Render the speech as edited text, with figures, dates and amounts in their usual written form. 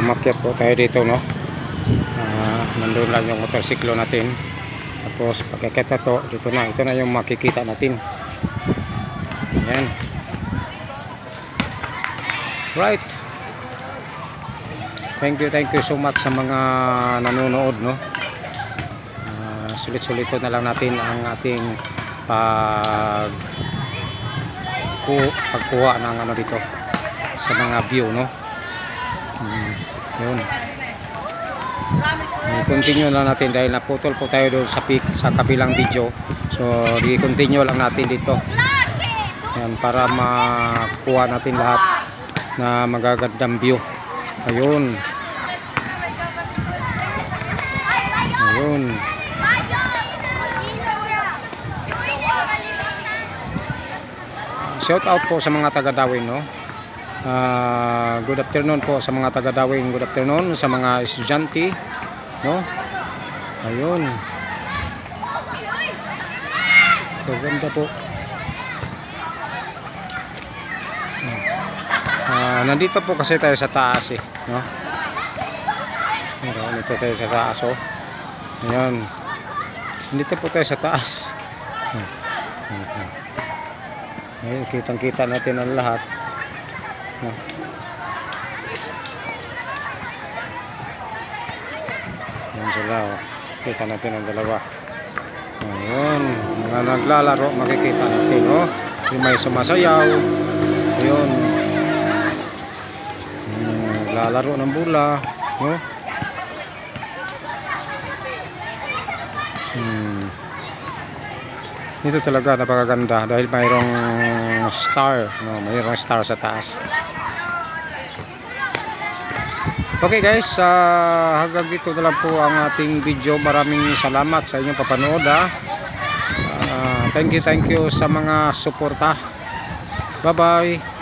umakyat po tayo dito, no. Nandun lang yung motorsiklo natin. Tapos pagkakit na to, dito na, ito na yung makikita natin. Ayan. Right. Thank you so much sa mga nanonood, no. Sulit-sulit na lang natin ang ating pagkuha ng ano dito sa mga view, no. Yun. I-continue lang natin dahil naputol po tayo doon sa kabilang video. So i-continue lang natin dito. Yan, para makuha natin lahat na magagandang view. Ayun. Ayun. Shout out po sa mga taga-Dawin, no. Good afternoon po sa mga taga-Dawin. Good afternoon sa mga estudyante, no. Ayun. Ganda po. Nandito po kasi tayo sa taas, no. Nandito tayo sa taas, oh. Ayun. Nandito po tayo sa taas. Ayun, kitang-kita natin ang lahat. Ayun sila, oh. Kita natin ang dalawa. Ayun, mga naglalaro, makikita natin, oh. Yung may sumasayaw. Ayun. Naglalaro ng bola, oh. Ito talaga napakaganda dahil mayroong star, no, mayroong star sa taas. Okay guys, hanggang dito na lang po ang ating video. Maraming salamat sa inyong papanood, ha. Thank you sa mga suporta. Bye bye.